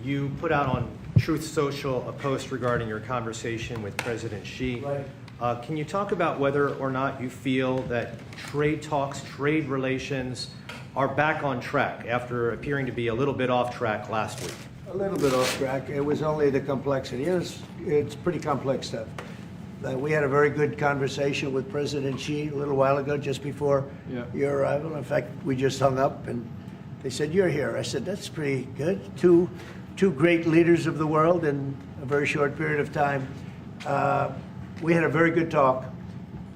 You put out on Truth Social a post regarding your conversation with President Xi. Right. Can you talk about whether or not you feel that trade talks, trade relations are back on track after appearing to be a little bit off track last week? A little bit off track. It was only the complexity. It's pretty complex stuff. We had a very good conversation with President Xi a little while ago, just before your arrival. In fact, we just hung up, and they said, "You're here." I said, "That's pretty good." Two great leaders of the world in a very short period of time. We had a very good talk,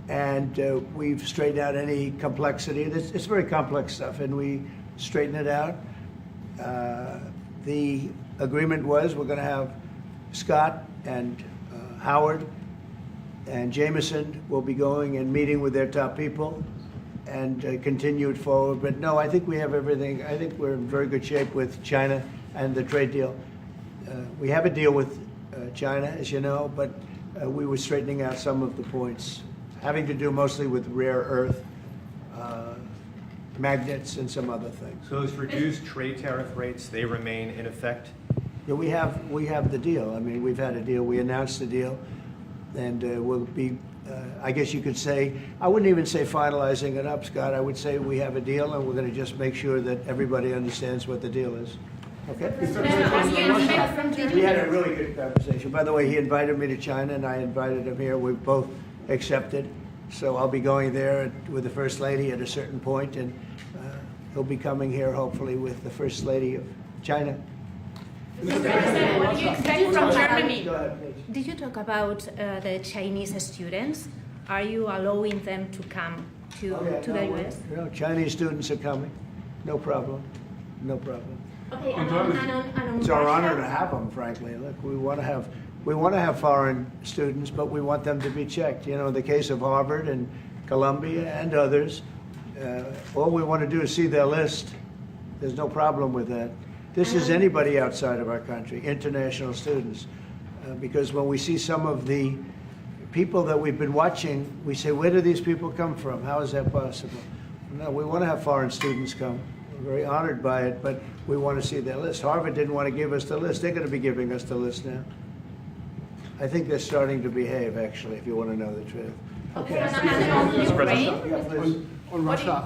and we've straightened out any complexity. It's very complex stuff, and we straightened it out. The agreement was we're going to have Scott and Howard and Jameson will be going and meeting with their top people and continue it forward. But no, I think we have everything. I think we're in very good shape with China and the trade deal. We have a deal with China, as you know, but we were straightening out some of the points, having to do mostly with rare earth, magnets, and some other things. Those reduced trade tariff rates, they remain in effect? Yeah, we have the deal. I mean, we've had a deal. We announced the deal, and we'll be, I guess you could say, I wouldn't even say finalizing it up, Scott. I would say we have a deal, and we're going to just make sure that everybody understands what the deal is. Okay? We had a really good conversation. By the way, he invited me to China, and I invited him here. We both accepted. So I'll be going there with the First Lady at a certain point, and he'll be coming here, hopefully, with the First Lady of China. Mr. President, what do you expect from Germany? Go ahead, please. Did you talk about the Chinese students? Are you allowing them to come to the U.S.? No, Chinese students are coming. No problem. No problem. Okay, and on It's our Russia? honor to have them, frankly. Look, we want to have foreign students, but we want them to be checked. You know, in the case of Harvard and Columbia and others, all we want to do is see their list. There's no problem with that. This is anybody outside of our country, international students, because when we see some of the people that we've been watching, we say, where do these people come from? How is that possible? No, we want to have foreign students come. We're very honored by it, but we want to see their list. Harvard didn't want to give us the list. They're going to be giving us the list now. I think they're starting to behave, actually, if you want to know the truth. Okay, and on Ukraine? Yeah, please. On Russia,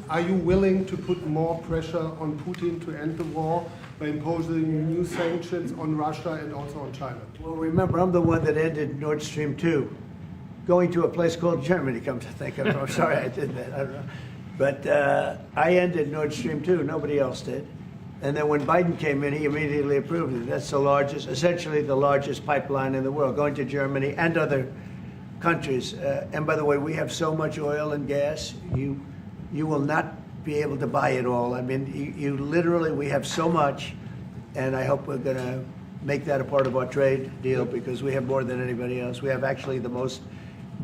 are you willing to put more pressure on Putin to end the war by imposing new sanctions on Russia and also on China? Well, remember, I'm the one that ended Nord Stream 2, going to a place called Germany, come to think of it. I'm sorry I did that. I don't know. But I ended Nord Stream 2. Nobody else did. And then when Biden came in, he immediately approved it. That's the largest, essentially the largest pipeline in the world, going to Germany and other countries. And by the way, we have so much oil and gas, you will not be able to buy it all. I mean, you literally, we have so much, and I hope we're going to make that a part of our trade deal because we have more than anybody else. We have actually the most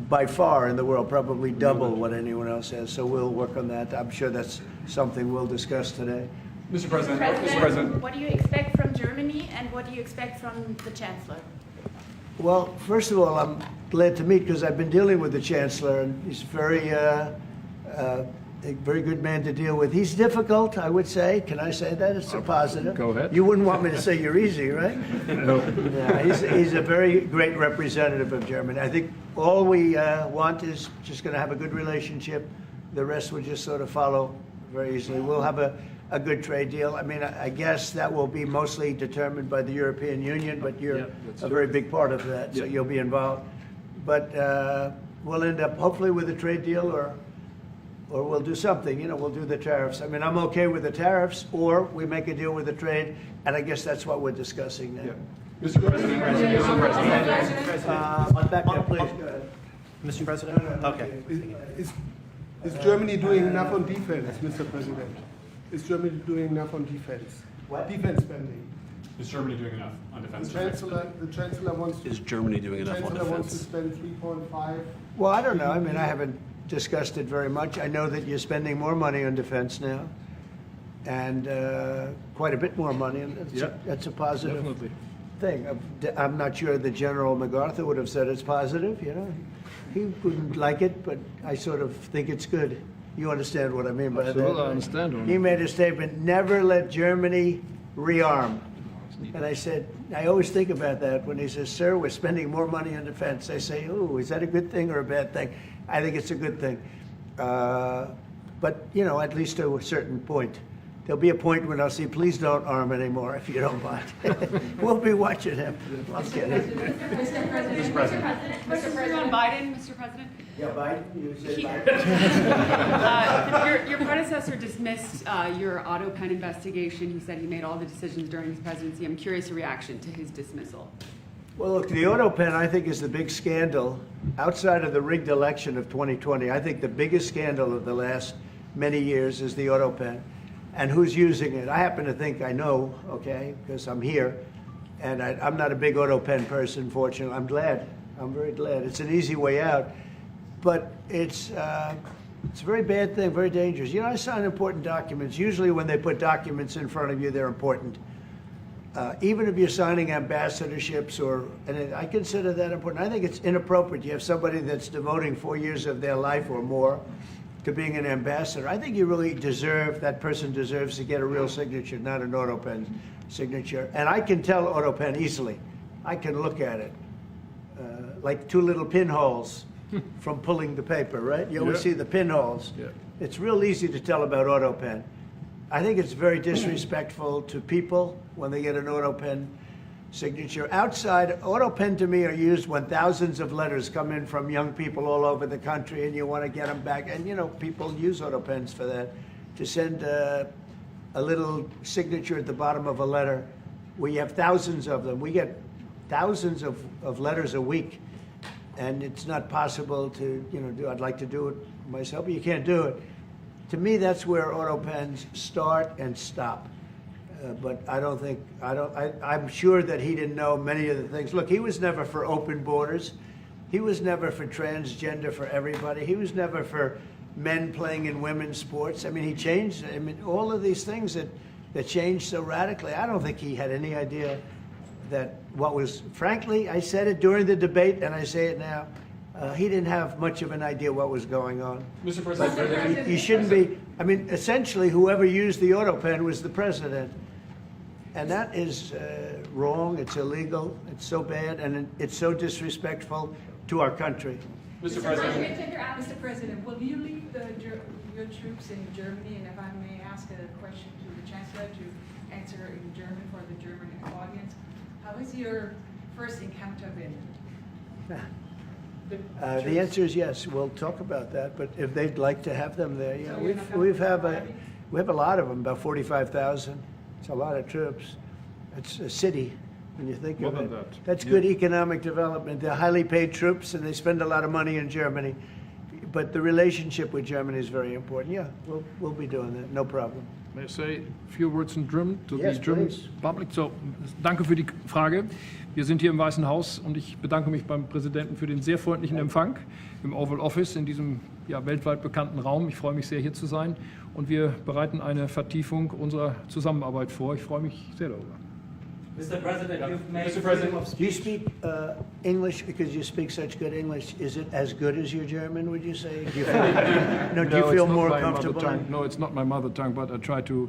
by far in the world, probably double what anyone else has. So we'll work on that. I'm sure that's something we'll discuss today. Mr. President, What do you expect from Germany and what do you expect from the Chancellor? Well, first of all, I'm glad to meet because I've been dealing with the Chancellor, and he's a very good man to deal with. He's difficult, I would say. Can I say that? It's a positive. Go ahead. You wouldn't want me to say you're easy, right? no. Yeah, he's a very great representative of Germany. I think all we want is just going to have a good relationship. The rest will just sort of follow very easily. We'll have a good trade deal. I mean, I guess that will be mostly determined by the European Union, but you're a very big part of that, so you'll be involved. But we'll end up hopefully with a trade deal or we'll do something, you know, we'll do the tariffs. I mean, I'm okay with the tariffs, or we make a deal with the trade, and I guess that's what we're discussing now. Mr. President, Back there, please, go ahead. Mr. President? No. Okay. Is Germany doing enough on defense, Mr. President? Is Germany doing enough on defense? What? Defense spending. is Germany doing enough on defense? The Chancellor wants to. Is Germany doing enough on Chancellor wants to defense? spend 3.5. Well, I don't know. I mean, I haven't discussed it very much. I know that you're spending more money on defense now, and quite a bit more money, and that's a positive Definitely. thing. I'm not sure that General MacArthur would have said it's positive, you know. He wouldn't like it, but I sort of think it's good. You understand what I mean by that? Absolutely, I understand. He made a statement, never let Germany rearm. And I said, I always think about that when he says, sir, we're spending more money on defense. I say, oh, is that a good thing or a bad thing? I think it's a good thing. But, you know, at least to a certain point. There'll be a point when I'll say, please don't arm anymore, if you don't mind. We'll be watching him. I'll get it. Mr. President. Mr. President. Mr. President. Biden, Mr. President. Yeah, Biden, you say He- Biden. Your predecessor dismissed your Autopen investigation. He said he made all the decisions during his presidency. I'm curious your reaction to his dismissal. Well, look, the Autopen, I think, is the big scandal outside of the rigged election of 2020. I think the biggest scandal of the last many years is the Autopen. And who's using it? I happen to think I know, okay, because I'm here. And I'm not a big Autopen person, fortunately. I'm glad. I'm very glad. It's an easy way out. But it's a very bad thing, very dangerous. You know, I sign important documents. Usually when they put documents in front of you, they're important. Even if you're signing ambassadorships and I consider that important. I think it's inappropriate. You have somebody that's devoting 4 years of their life or more to being an ambassador. I think you really that person deserves to get a real signature, not an Autopen signature. And I can tell Autopen easily. I can look at it. Like two little pinholes from pulling the paper, right? You always see the pinholes. Yeah. It's real easy to tell about Autopen. I think it's very disrespectful to people when they get an Autopen signature. Outside, Autopen to me are used when thousands of letters come in from young people all over the country and you want to get them back. And, you know, people use Autopens for that, to send a little signature at the bottom of a letter. We have thousands of them. We get thousands of letters a week. And it's not possible to, you know, do. I'd like to do it myself, but you can't do it. To me, that's where Autopens start and stop. But I'm sure that he didn't know many of the things. Look, he was never for open borders. He was never for transgender for everybody. He was never for men playing in women's sports. I mean, he changed, all of these things that changed so radically. I don't think he had any idea that frankly, I said it during the debate and I say it now, he didn't have much of an idea what was going on. Mr. President. He shouldn't be, essentially whoever used the Autopen was the president. And that is wrong, it's illegal, it's so bad, and it's so disrespectful to our country. Mr. President. Mr. President, will you leave your troops in Germany? And if I may ask a question to the Chancellor to answer in German for the German audience, how has your first encounter been? The answer is yes. We'll talk about that. But if they'd like to have them there, yeah, So you're not we coming have a lot of them, about 45,000. It's a lot of troops. It's a city when you think of More it. than that. That's good economic development. They're highly paid troops, and they spend a lot of money in Germany. But the relationship with Germany is very important. Yeah, we'll be doing that. No problem. May I say a few words in German to Yes, the German please. public? So, danke für die Frage. Wir sind hier im Weißen Haus und ich bedanke mich beim Präsidenten für den sehr freundlichen Empfang im Oval Office in diesem weltweit bekannten Raum. Ich freue mich sehr, hier zu sein und wir bereiten eine Vertiefung unserer Zusammenarbeit vor. Ich freue mich sehr darüber. Mr. President, you've made Mr. President. Do you speak English because you speak such good English? Is it as good as your German, would you say? Do you feel, do you No, feel it's not more my mother comfortable? tongue. No, it's not my mother tongue, but I try to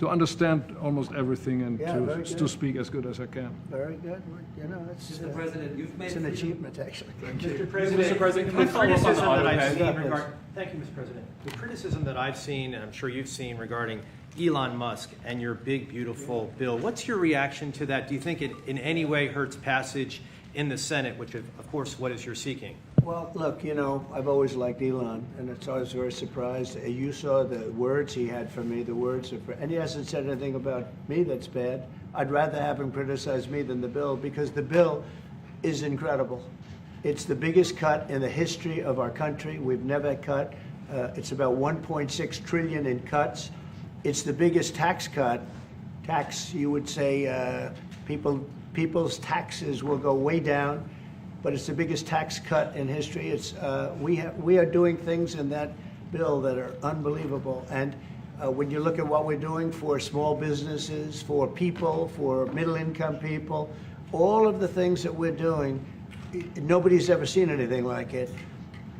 understand almost everything and Yeah, very to good. speak as good as I can. Very good. You know, it's Mr. President, you've made it's an achievement, actually. Mr. President, can the we follow up on the criticism that I've Autopen? seen thank you, Mr. President. The criticism that I've seen, and I'm sure you've seen, regarding Elon Musk and your big, beautiful bill, what's your reaction to that? Do you think it in any way hurts passage in the Senate, which, of course, what is you're seeking? Well, look, you know, I've always liked Elon, and it's always very surprised. You saw the words he had for me, and he hasn't said anything about me that's bad. I'd rather have him criticize me than the bill, because the bill is incredible. It's the biggest cut in the history of our country. We've never cut. It's about 1.6 trillion in cuts. It's the biggest tax cut. You would say, people's taxes will go way down, but it's the biggest tax cut in history. It's we are doing things in that bill that are unbelievable. And when you look at what we're doing for small businesses, for people, for middle-income people, all of the things that we're doing, nobody's ever seen anything like it.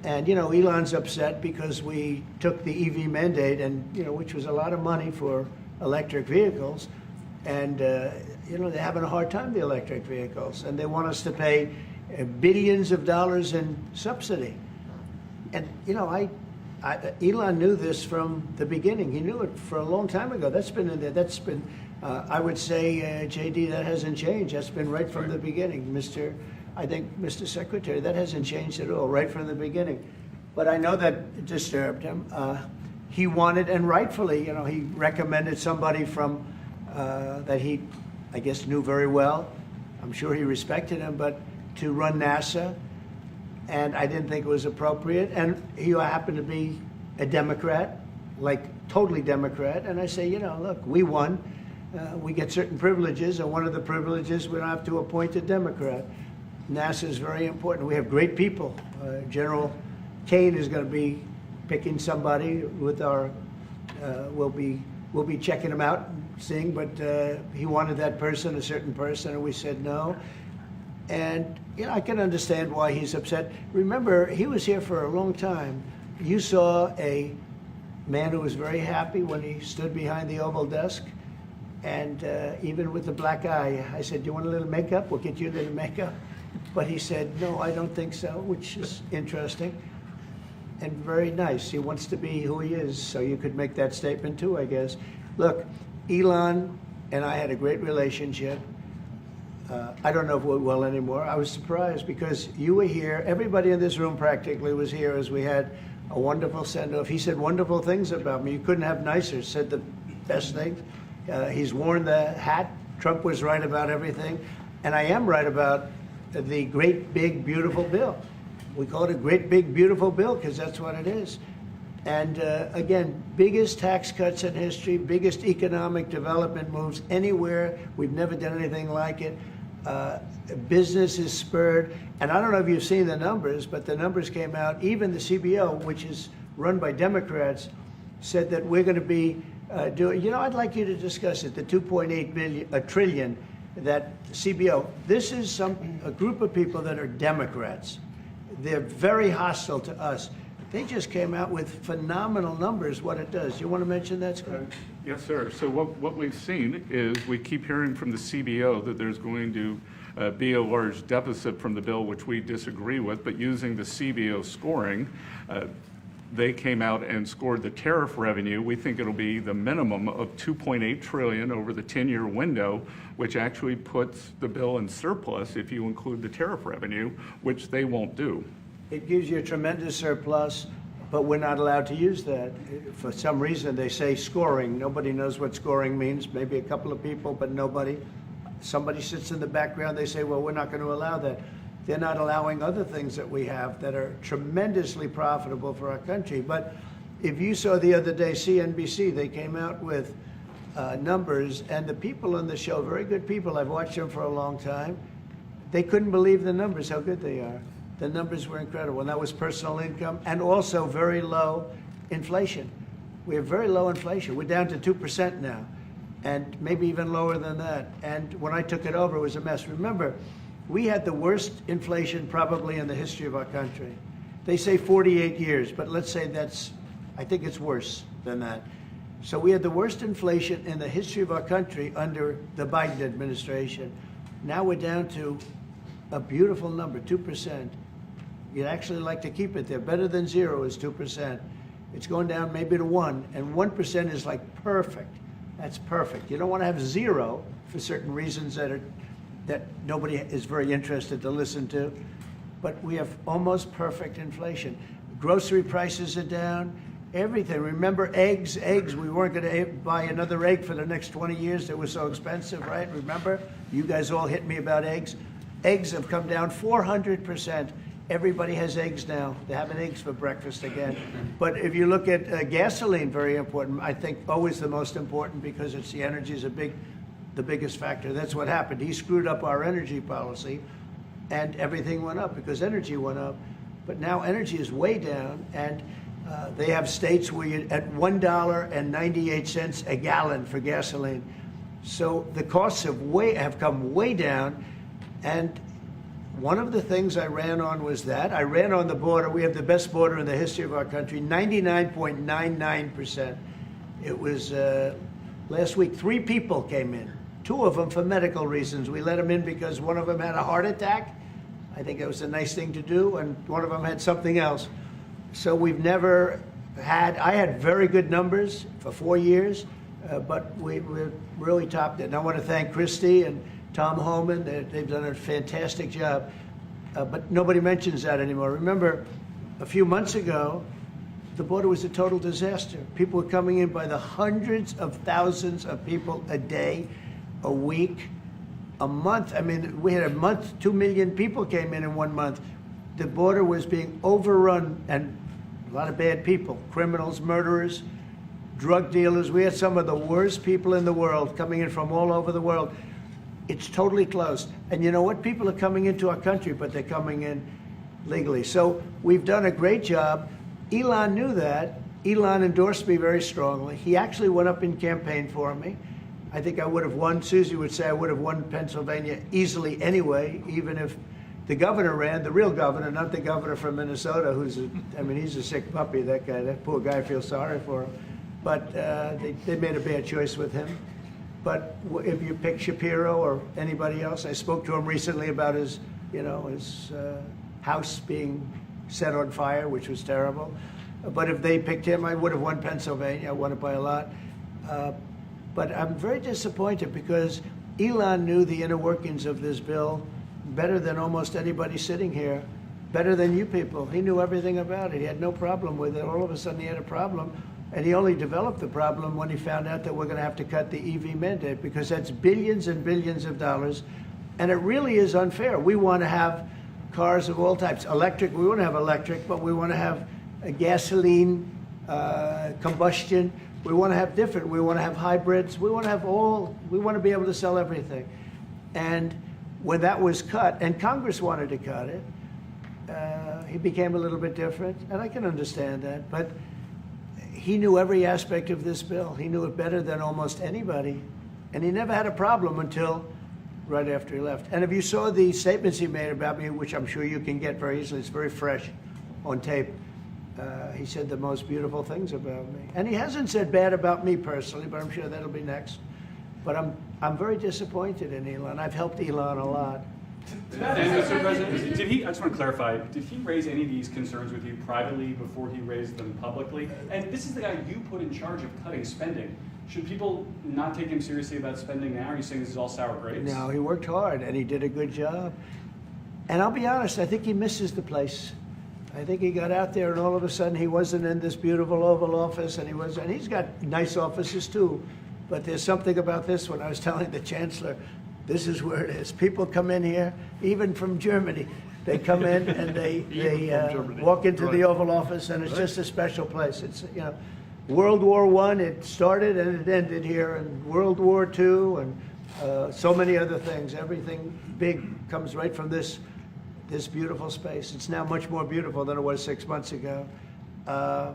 And, you know, Elon's upset because we took the EV mandate, and, you know, which was a lot of money for electric vehicles. And you know, they're having a hard time, the electric vehicles, and they want us to pay billions of dollars in subsidy. And, you know, Elon knew this from the beginning. He knew it for a long time ago. That's been in there. That's been, I would say, JD, that hasn't changed. That's been right from the beginning. Mr. Secretary, that hasn't changed at all, right from the beginning. But I know that disturbed him. He wanted, and rightfully, you know, he recommended somebody from, that he, I guess, knew very well. I'm sure he respected him, but to run NASA. And I didn't think it was appropriate. And he happened to be a Democrat, like totally Democrat. And I say, you know, look, we won. We get certain privileges, and one of the privileges, we don't have to appoint a Democrat. NASA is very important. We have great people. General Kane is going to be picking somebody with our, we'll be checking him out, seeing, but he wanted that person, a certain person, and we said no. And, you know, I can understand why he's upset. Remember, he was here for a long time. You saw a man who was very happy when he stood behind the Oval desk, and even with the black eye, I said, do you want a little makeup? We'll get you a little makeup. But he said, no, I don't think so, which is interesting and very nice. He wants to be who he is, so you could make that statement too, I guess. Look, Elon and I had a great relationship. I don't know if we're well anymore. I was surprised because you were here. Everybody in this room practically was here as we had a wonderful send-off. He said wonderful things about me. You couldn't have nicer. Said the best things. He's worn the hat. Trump was right about everything. And I am right about the great, big, beautiful bill. We call it a great, big, beautiful bill because that's what it is. And again, biggest tax cuts in history, biggest economic development moves anywhere. We've never done anything like it. Business is spurred. And I don't know if you've seen the numbers, but the numbers came out. Even the CBO, which is run by Democrats, said that we're going to be doing, you know, I'd like you to discuss it, the 2.8 trillion, that CBO. This is a group of people that are Democrats. They're very hostile to us. They just came out with phenomenal numbers, what it does. You want to mention that, Scott? Yes, sir. So what we've seen is we keep hearing from the CBO that there's going to be a large deficit from the bill, which we disagree with, but using the CBO scoring, they came out and scored the tariff revenue. We think it'll be the minimum of $2.8 trillion over the 10-year window, which actually puts the bill in surplus if you include the tariff revenue, which they won't do. It gives you a tremendous surplus, but we're not allowed to use that. For some reason, they say scoring. Nobody knows what scoring means. Maybe a couple of people, but nobody. Somebody sits in the background. They say, well, we're not going to allow that. They're not allowing other things that we have that are tremendously profitable for our country. But if you saw the other day, CNBC, they came out with numbers, and the people on the show, very good people, I've watched them for a long time, they couldn't believe the numbers, how good they are. The numbers were incredible, and that was personal income and also very low inflation. We have very low inflation. We're down to 2% now, and maybe even lower than that. And when I took it over, it was a mess. Remember, we had the worst inflation probably in the history of our country. They say 48 years, but let's say I think it's worse than that. So we had the worst inflation in the history of our country under the Biden administration. Now we're down to a beautiful number, 2%. You'd actually like to keep it there. Better than zero is 2%. It's going down maybe to 1, and 1% is like perfect. That's perfect. You don't want to have zero for certain reasons that nobody is very interested to listen to. But we have almost perfect inflation. Grocery prices are down. Everything. Remember eggs? Eggs. We weren't going to buy another egg for the next 20 years. They were so expensive, right? Remember? You guys all hit me about eggs. Eggs have come down 400%. Everybody has eggs now. They're having eggs for breakfast again. But if you look at gasoline, very important. I think always the most important because it's the energy is the biggest factor. That's what happened. He screwed up our energy policy, and everything went up because energy went up. But now energy is way down, and they have states where you're at $1.98 a gallon for gasoline. So the costs have come way down, and one of the things I ran on was that. I ran on the border. We have the best border in the history of our country, 99.99%. It was last week, 3 people came in. two of them for medical reasons. We let them in because one of them had a heart attack. I think it was a nice thing to do, and one of them had something else. So we've never had, I had very good numbers for 4 years, but we really topped it. And I want to thank Christie and Tom Homan. They've done a fantastic job. But nobody mentions that anymore. Remember, a few months ago, the border was a total disaster. People were coming in by the hundreds of thousands of people a day, a week, a month. I mean, we had a month, 2 million people came in 1 month. The border was being overrun, and a lot of bad people, criminals, murderers, drug dealers. We had some of the worst people in the world coming in from all over the world. It's totally closed. And you know what? People are coming into our country, but they're coming in legally. So we've done a great job. Elon knew that. Elon endorsed me very strongly. He actually went up in campaign for me. I think I would have won. Susie would say I would have won Pennsylvania easily anyway, even if the governor ran, the real governor, not the governor from Minnesota, he's a sick puppy, that guy. That poor guy, I feel sorry for him. But they made a bad choice with him. But if you pick Shapiro or anybody else, I spoke to him recently about his house being set on fire, which was terrible. But if they picked him, I would have won Pennsylvania. I won it by a lot. But I'm very disappointed because Elon knew the inner workings of this bill better than almost anybody sitting here, better than you people. He knew everything about it. He had no problem with it. All of a sudden he had a problem. And he only developed the problem when he found out that we're going to have to cut the EV mandate, because that's billions and billions of dollars. And it really is unfair. We want to have cars of all types. Electric, we want to have electric, but we want to have a gasoline, combustion. We want to have different. We want to have hybrids. We want to have we want to be able to sell everything. And when that was cut, and Congress wanted to cut it, he became a little bit different. And I can understand that. But he knew every aspect of this bill. He knew it better than almost anybody. And he never had a problem until right after he left. And if you saw the statements he made about me, which I'm sure you can get very easily, it's very fresh on tape, he said the most beautiful things about me. And he hasn't said bad about me personally, but I'm sure that'll be next. But I'm very disappointed in Elon. I've helped Elon a lot. And Mr. President, I just want to clarify, did he raise any of these concerns with you privately before he raised them publicly? And this is the guy you put in charge of cutting spending. Should people not take him seriously about spending now? Are you saying this is all sour grapes? No, he worked hard and he did a good job. And I'll be honest, I think he misses the place. I think he got out there and all of a sudden he wasn't in this beautiful Oval Office, and he's got nice offices too. But there's something about this one. I was telling the Chancellor, this is where it is. People come in here, even from Germany. They come in and they walk into the Oval Office, and it's just a special place. It's, World War I, it started and it ended here, and World War II, and so many other things. Everything big comes right from this beautiful space. It's now much more beautiful than it was 6 months ago. A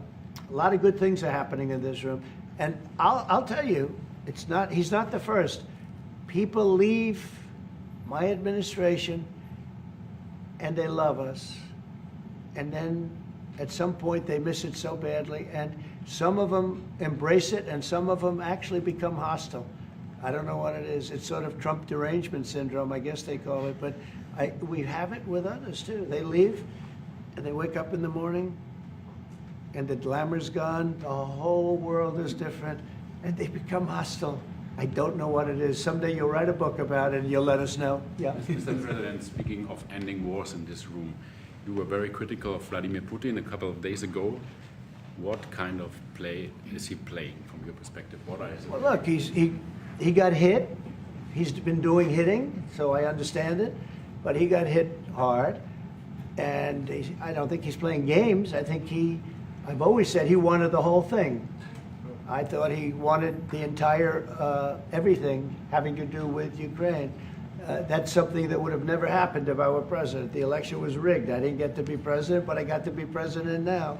lot of good things are happening in this room. And I'll tell you, he's not the first. People leave my administration and they love us. And then at some point they miss it so badly, and some of them embrace it and some of them actually become hostile. I don't know what it is. It's sort of Trump derangement syndrome, I guess they call it, but we have it with others too. They leave and they wake up in the morning and the glamour's gone, the whole world is different, and they become hostile. I don't know what it is. Someday you'll write a book about it and you'll let us know. Yeah. Mr. President, speaking of ending wars in this room, you were very critical of Vladimir Putin a couple of days ago. What kind of play is he playing from your perspective? Well, look, he got hit. He's been doing hitting, so I understand it. But he got hit hard, and I don't think he's playing games. I think I've always said he wanted the whole thing. I thought he wanted the entire everything having to do with Ukraine. That's something that would have never happened if I were president. The election was rigged. I didn't get to be president, but I got to be president now.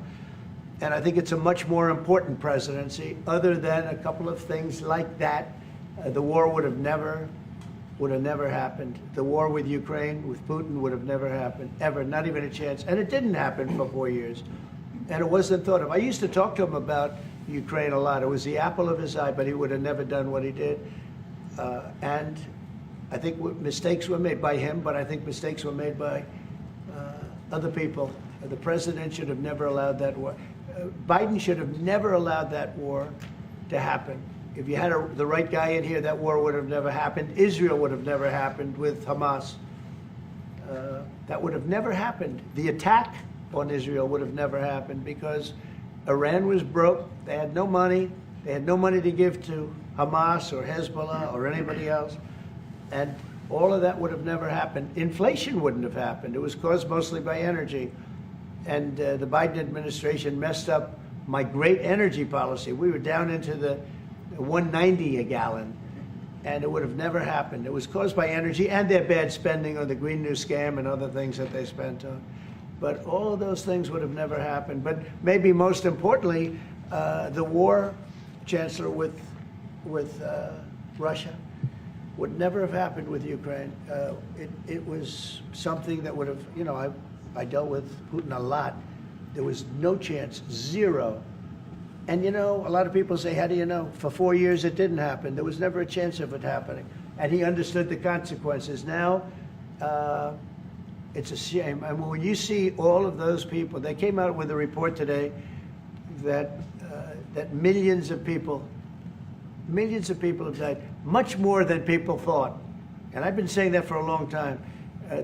And I think it's a much more important presidency. Other than a couple of things like that, the war would have never happened. The war with Ukraine, with Putin, would have never happened, ever, not even a chance. And it didn't happen for 4 years. And it wasn't thought of. I used to talk to him about Ukraine a lot. It was the apple of his eye, but he would have never done what he did. And I think mistakes were made by him, but I think mistakes were made by other people. The president should have never allowed that war. Biden should have never allowed that war to happen. If you had the right guy in here, that war would have never happened. Israel would have never happened with Hamas. That would have never happened. The attack on Israel would have never happened because Iran was broke. They had no money. They had no money to give to Hamas or Hezbollah or anybody else. And all of that would have never happened. Inflation wouldn't have happened. It was caused mostly by energy. And the Biden administration messed up my great energy policy. We were down into the 190 a gallon, and it would have never happened. It was caused by energy and their bad spending on the Green New Scam and other things that they spent on. But all of those things would have never happened. But maybe most importantly, the war, Chancellor, with Russia would never have happened with Ukraine. It was something that would have, you know, I dealt with Putin a lot. There was no chance, zero. And you know, a lot of people say, how do you know? For 4 years it didn't happen. There was never a chance of it happening. And he understood the consequences. Now, it's a shame. And when you see all of those people, they came out with a report today that millions of people have died, much more than people thought. And I've been saying that for a long time.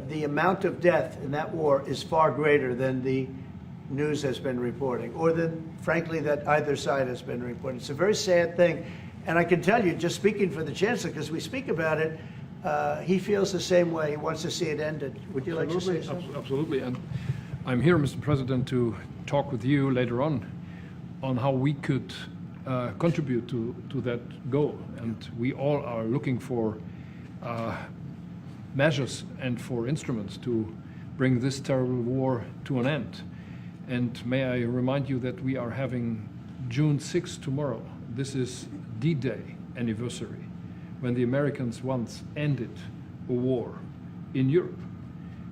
The amount of death in that war is far greater than the news has been reporting, or than, frankly, that either side has been reporting. It's a very sad thing. And I can tell you, just speaking for the Chancellor, because we speak about it, he feels the same way. He wants to see it ended. Would you like to say something? Absolutely. And I'm here, Mr. President, to talk with you later on how we could contribute to that goal. And we all are looking for measures and for instruments to bring this terrible war to an end. And may I remind you that we are having June 6th tomorrow. This is D-Day anniversary, when the Americans once ended a war in Europe.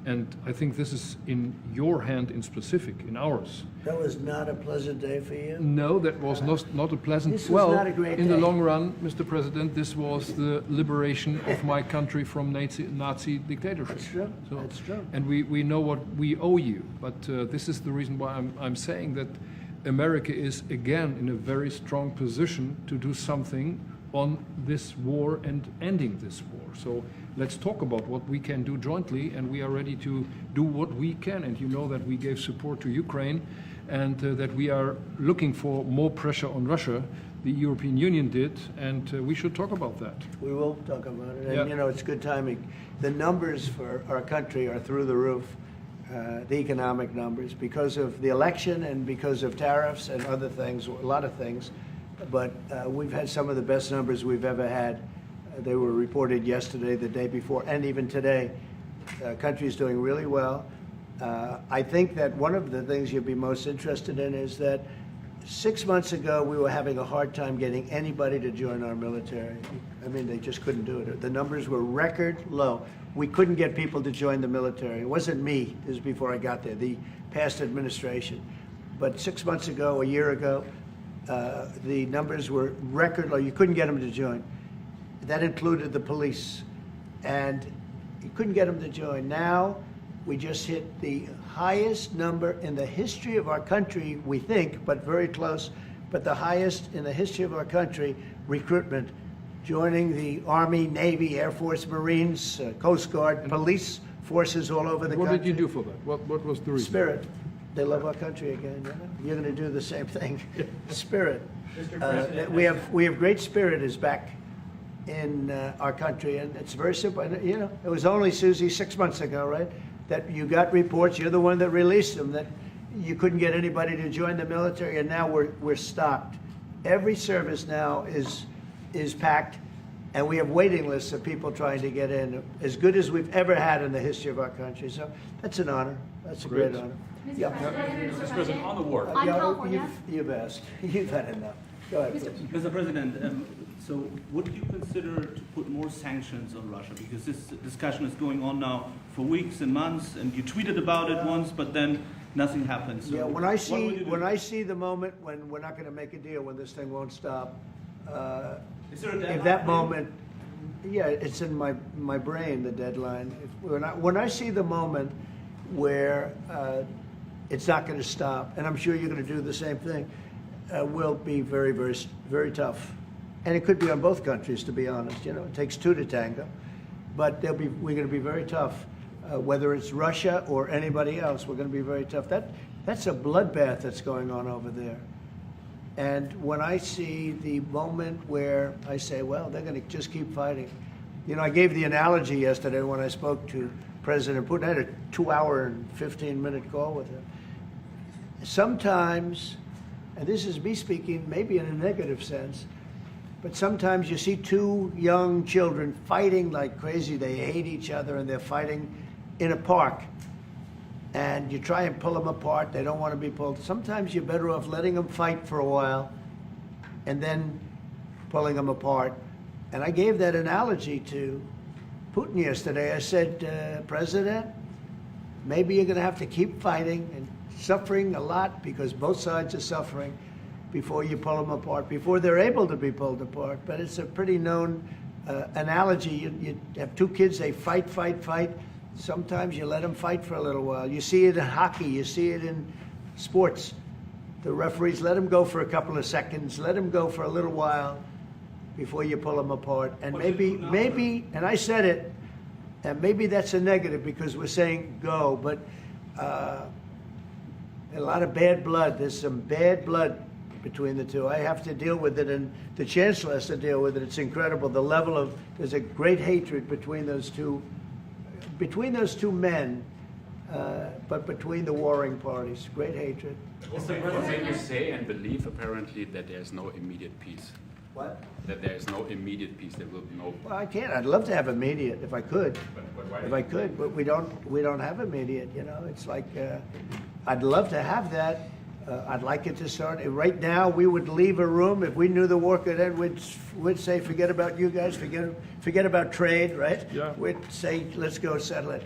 And I think this is in your hand in specific, in ours. That was not a pleasant day for you? No, that was not a pleasant. This was not a great in day. the long run, Mr. President, this was the liberation of my country from Nazi dictatorship. That's true. So, that's true. And we know what we owe you. But this is the reason why I'm saying that America is again in a very strong position to do something on this war and ending this war. So let's talk about what we can do jointly, and we are ready to do what we can. And you know that we gave support to Ukraine, and that we are looking for more pressure on Russia. The European Union did, and we should talk about that. We will talk about it. And, Yeah. you know, it's good timing. The numbers for our country are through the roof, the economic numbers, because of the election and because of tariffs and other things, a lot of things. But we've had some of the best numbers we've ever had. They were reported yesterday, the day before, and even today. The country's doing really well. I think that one of the things you'd be most interested in is that 6 months ago, we were having a hard time getting anybody to join our military. I mean, they just couldn't do it. The numbers were record low. We couldn't get people to join the military. It wasn't me. This was before I got there, the past administration. But 6 months ago, a year ago, the numbers were record low. You couldn't get them to join. That included the police. And you couldn't get them to join. Now, we just hit the highest number in the history of our country, we think, but very close, but the highest in the history of our country, recruitment, joining the Army, Navy, Air Force, Marines, Coast Guard, police forces all over the country. What did you do for that? What was the reason? Spirit. They love our country again. You know? You're going to do the same thing. Spirit. We have great spirit is back in our country, and it's very simple. And, you know, it was only, Susie, 6 months ago, right, that you got reports, you're the one that released them, that you couldn't get anybody to join the military, and now we're stocked. Every service now is packed, and we have waiting lists of people trying to get in, as good as we've ever had in the history of our country. So that's an honor. That's a great honor. Mr. Yeah. President, Mr. President, on the war. On California. You've asked. You've had enough. Go ahead, please. Mr. President, so would you consider to put more sanctions on Russia? Because this discussion is going on now for weeks and months, and you tweeted about it once, but then nothing happens. So Yeah, when what would you do? I see the moment when we're not going to make a deal, when this thing won't stop, Is there a if deadline that for you? moment, Yeah, it's in my brain, the deadline. When I see the moment where it's not going to stop, and I'm sure you're going to do the same thing, will be very, very, very tough. And it could be on both countries, to be honest. You know, it takes two to tango. But we're going to be very tough. Whether it's Russia or anybody else, we're going to be very tough. That's a bloodbath that's going on over there. And when I see the moment where I say, well, they're going to just keep fighting. You know, I gave the analogy yesterday when I spoke to President Putin. I had a 2-hour and 15-minute call with him. Sometimes, and this is me speaking maybe in a negative sense, but sometimes you see two young children fighting like crazy. They hate each other and they're fighting in a park. And you try and pull them apart. They don't want to be pulled. Sometimes you're better off letting them fight for a while and then pulling them apart. And I gave that analogy to Putin yesterday. I said, President, maybe you're going to have to keep fighting and suffering a lot because both sides are suffering before you pull them apart, before they're able to be pulled apart. But it's a pretty known analogy. You have two kids, they fight. Sometimes you let them fight for a little while. You see it in hockey. You see it in sports. The referees let them go for a couple of seconds, let them go for a little while before you pull them apart. And maybe, and I said it, and maybe that's a negative because we're saying go, but a lot of bad blood. There's some bad blood between the two. I have to deal with it, and the Chancellor has to deal with it. It's incredible. The level of, there's a great hatred between those two men, but between the warring parties. Great hatred. What made you say and believe, apparently, that there's no immediate peace? What? That there's no immediate peace. There will be no. Well, I can't. I'd love to have immediate if I could. But why If I could, but we don't have immediate. You know, it's like I'd love to have that. I'd like it to start right now. We would leave a room if we knew the war could end. We'd say, forget about you guys. Forget about trade, right? Yeah. We'd say, let's go settle it.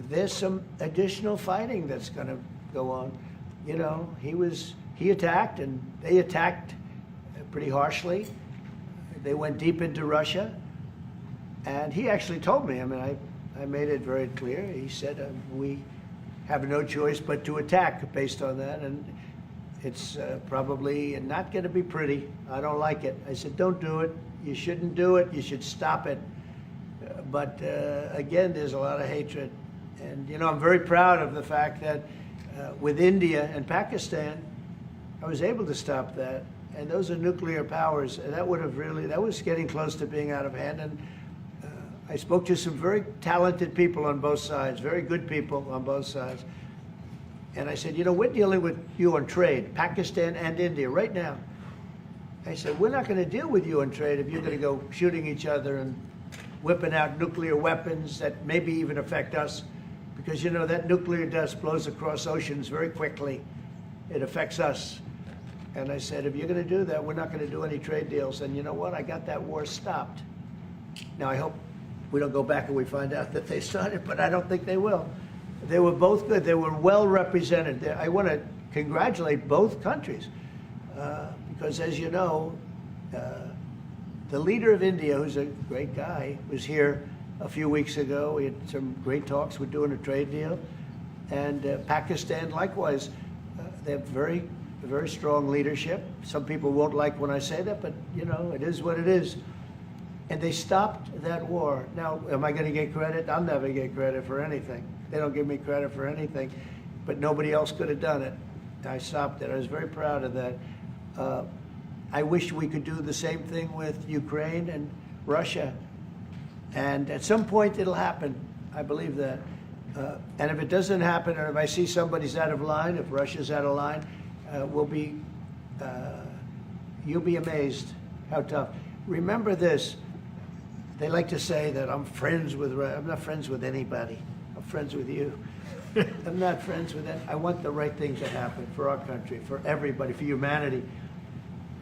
There's some additional fighting that's going to go on. You know, he attacked, and they attacked pretty harshly. They went deep into Russia, and he actually told me. I mean, I made it very clear. He said we have no choice but to attack based on that, and it's probably not going to be pretty. I don't like it. I said, don't do it. You shouldn't do it. You should stop it. But again, there's a lot of hatred. And, you know, I'm very proud of the fact that with India and Pakistan, I was able to stop that. And those are nuclear powers. And that was getting close to being out of hand. And I spoke to some very talented people on both sides, very good people on both sides. And I said, you know, we're dealing with you on trade, Pakistan and India right now. I said, we're not going to deal with you on trade if you're going to go shooting each other and whipping out nuclear weapons that maybe even affect us. Because, you know, that nuclear dust blows across oceans very quickly. It affects us. And I said, if you're going to do that, we're not going to do any trade deals. And you know what? I got that war stopped. Now, I hope we don't go back and we find out that they started, but I don't think they will. They were both good. They were well represented. I want to congratulate both countries because, as you know, the leader of India, who's a great guy, was here a few weeks ago. We had some great talks. We're doing a trade deal. And Pakistan, likewise, they have very strong leadership. Some people won't like when I say that, but, you know, it is what it is. And they stopped that war. Now, am I going to get credit? I'll never get credit for anything. They don't give me credit for anything. But nobody else could have done it. I stopped it. I was very proud of that. I wish we could do the same thing with Ukraine and Russia. And at some point, it'll happen. I believe that. And if it doesn't happen, or if I see somebody's out of line, if Russia's out of line, you'll be amazed how tough. Remember this. They like to say that I'm friends with Russia. I'm not friends with anybody. I'm friends with you. I'm not friends with that. I want the right thing to happen for our country, for everybody, for humanity.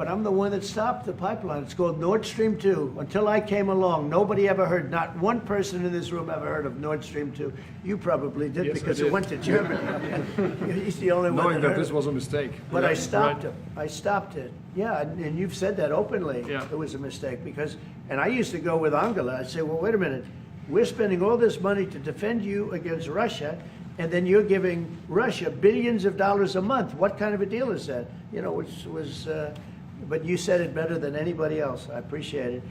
but I'm the one that stopped the pipeline. It's called Nord Stream 2. Until I came along, nobody ever heard, not one person in this room ever heard of Nord Stream 2. You probably did, Yes, because I it did. went to Germany. He's the only one Knowing that that heard this of was it. a mistake. But Yeah, I stopped right. it. I stopped it. Yeah, and you've said that openly. Yeah. It was a mistake because, and I used to go with Angela. I'd say, well, wait a minute. We're spending all this money to defend you against Russia, and then you're giving Russia billions of dollars a month. What kind of a deal is that? You know, which was, but you said it better than anybody else. I appreciate it.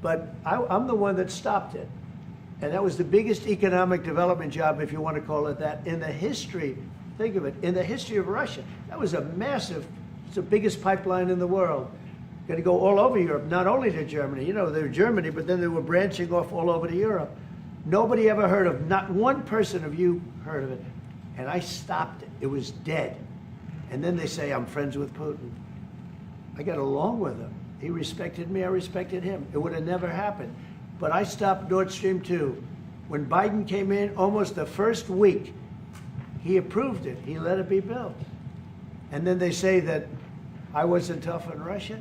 But I'm the one that stopped it. And that was the biggest economic development job, if you want to call it that, in the history, think of it, in the history of Russia. That was a massive, it's the biggest pipeline in the world. Going to go all over Europe, not only to Germany. You know, they were Germany, but then they were branching off all over to Europe. Nobody ever heard of, not one person of you heard of it. And I stopped it. It was dead. And then they say, I'm friends with Putin. I got along with him. He respected me, I respected him. It would have never happened. But I stopped Nord Stream 2. When Biden came in, almost the first week, he approved it. He let it be built. And then they say that I wasn't tough on Russia.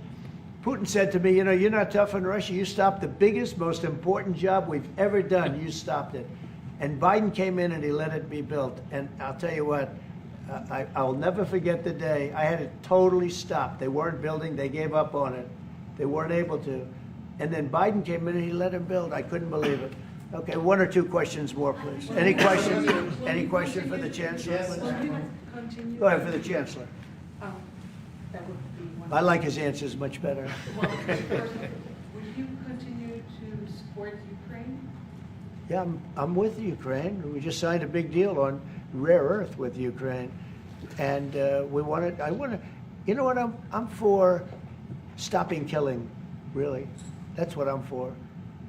Putin said to me, you know, you're not tough on Russia. You stopped the biggest, most important job we've ever done. You stopped it. And Biden came in and he let it be built. And I'll tell you what, I'll never forget the day I had it totally stopped. They weren't building. They gave up on it. They weren't able to. And then Biden came in and he let him build. I couldn't believe it. Okay, one or two questions more, please. Any questions? Any question for the Chancellor? Continue. Go ahead, for the Chancellor. That would be one. I like his answers much better. Well, first, would you continue to support Ukraine? Yeah, I'm with Ukraine. We just signed a big deal on rare earth with Ukraine. And I want to, you know what, I'm for stopping killing, really. That's what I'm for.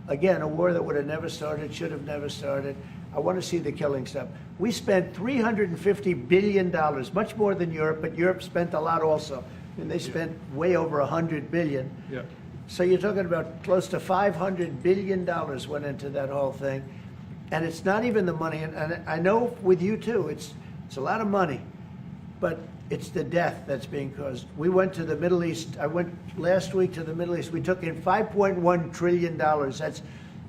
Again, a war that would have never started, should have never started. I want to see the killing stop. We spent $350 billion, much more than Europe, but Europe spent a lot also. And they spent way over $100 billion. Yeah. So you're talking about close to $500 billion went into that whole thing. And it's not even the money. And I know with you too, it's a lot of money, but it's the death that's being caused. We went to the Middle East. I went last week to the Middle East. We took in $5.1 trillion. That's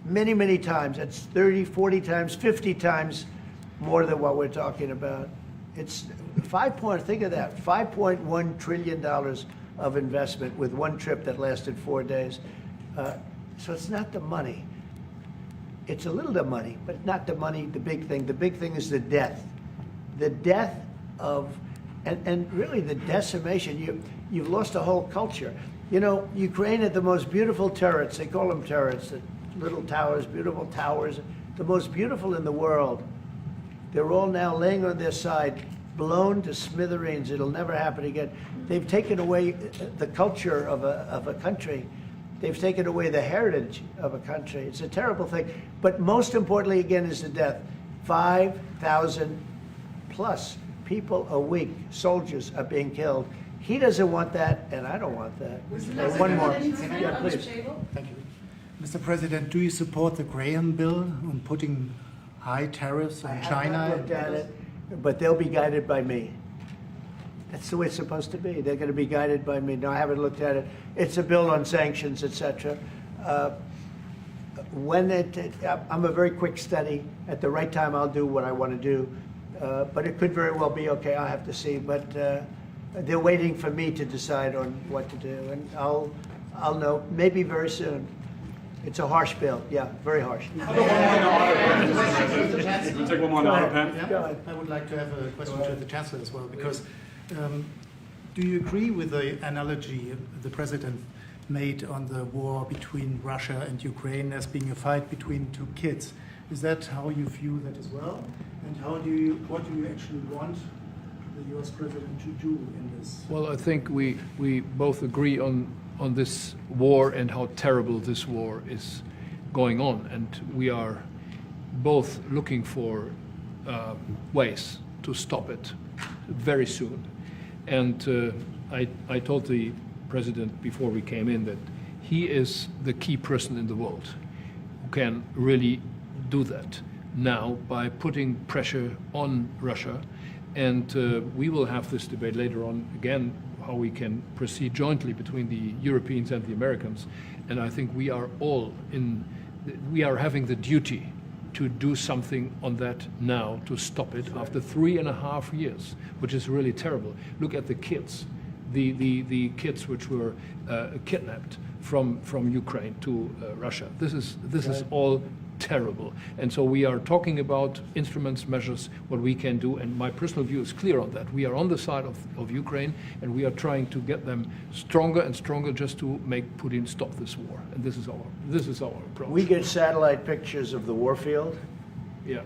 many, many times. That's 30, 40 times, 50 times more than what we're talking about. It's think of that, $5.1 trillion of investment with one trip that lasted 4 days. So it's not the money. It's a little the money, but not the money, the big thing. The big thing is the death. The death of, and really the decimation. You've lost a whole culture. You know, Ukraine had the most beautiful turrets. They call them turrets, the little towers, beautiful towers, the most beautiful in the world. They're all now laying on their side, blown to smithereens. It'll never happen again. They've taken away the culture of a country. They've taken away the heritage of a country. It's a terrible thing. But most importantly, again, is the death. 5,000 plus people a week, soldiers, are being killed. He doesn't want that, and I don't want that. One more. Yeah, please. Thank you. Mr. President, do you support the Graham bill on putting high tariffs on China? I haven't looked at it, but they'll be guided by me. That's the way it's supposed to be. They're going to be guided by me. No, I haven't looked at it. It's a bill on sanctions, etc. I'm a very quick study. At the right time, I'll do what I want to do. But it could very well be okay. I'll have to see. But they're waiting for me to decide on what to do, and I'll know maybe very soon. It's a harsh bill. Yeah, very harsh. We'll take one more on the Autopen. Go ahead. I would like to have a question to the Chancellor as well, because do you agree with the analogy the President made on the war between Russia and Ukraine as being a fight between two kids? Is that how you view that as well? And what do you actually want the US President to do in this? Well, I think we both agree on this war and how terrible this war is going on. And we are both looking for ways to stop it very soon. And I told the President before we came in that he is the key person in the world who can really do that now by putting pressure on Russia. And we will have this debate later on again, how we can proceed jointly between the Europeans and the Americans. And I think we are having the duty to do something on that now, to stop it after 3.5 years, which is really terrible. Look at the kids, the kids which were kidnapped from Ukraine to Russia. This is all terrible. And so we are talking about instruments, measures, what we can do. And my personal view is clear on that. We are on the side of Ukraine, and we are trying to get them stronger and stronger just to make Putin stop this war. And this is our approach. We get satellite pictures of the war field,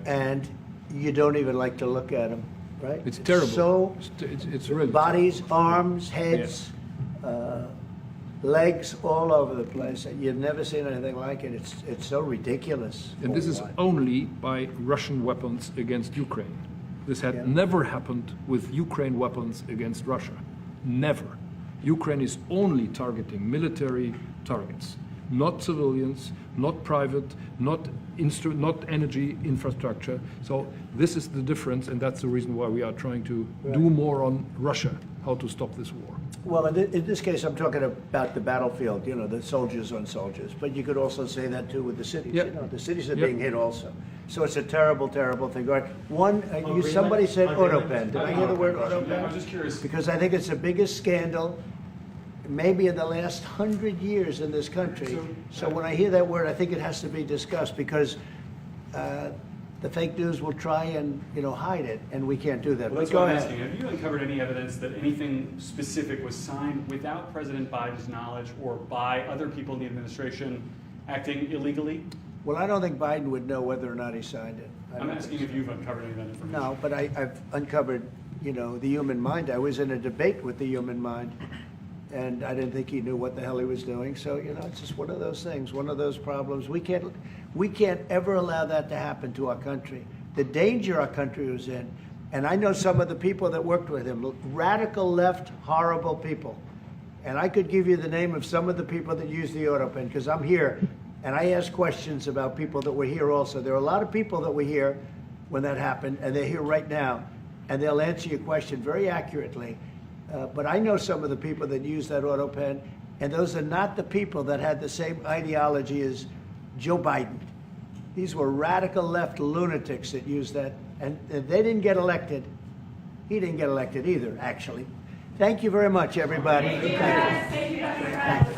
and you don't even like to look at them, right? It's terrible. So it's really bodies, arms, heads, legs all over the place. You've never seen anything like it. It's so ridiculous. And this is only by Russian weapons against Ukraine. This had never happened with Ukraine weapons against Russia. Never. Ukraine is only targeting military targets, not civilians, not private, not energy infrastructure. So this is the difference, and that's the reason why we are trying to do more on Russia, how to stop this war. Well, in this case, I'm talking about the battlefield, the soldiers on soldiers. But you could also say that, too, with the cities. The cities are being hit also. So it's a terrible, terrible thing. Somebody said Autopen. Did I hear the word Autopen? I'm just curious. Because I think it's the biggest scandal maybe in the last 100 years in this country. So when I hear that word, I think it has to be discussed, because the fake news will try and hide it, and we can't do that. Well, that's what I'm asking. Have you uncovered any evidence that anything specific was signed without President Biden's knowledge or by other people in the administration acting illegally? Well, I don't think Biden would know whether or not he signed it. I'm asking if you've uncovered any of that information. No, but I've uncovered, the human mind. I was in a debate with the human mind, and I didn't think he knew what the hell he was doing. So, it's just one of those things, one of those problems. We can't ever allow that to happen to our country. The danger our country was in, and I know some of the people that worked with him, radical left, horrible people. And I could give you the name of some of the people that use the Autopen, because I'm here, and I ask questions about people that were here also. There are a lot of people that were here when that happened, and they're here right now, and they'll answer your question very accurately. But I know some of the people that use that Autopen, and those are not the people that had the same ideology as Joe Biden. These were radical left lunatics that used that, and they didn't get elected. He didn't get elected either, actually. Thank you very much, everybody. Thank you.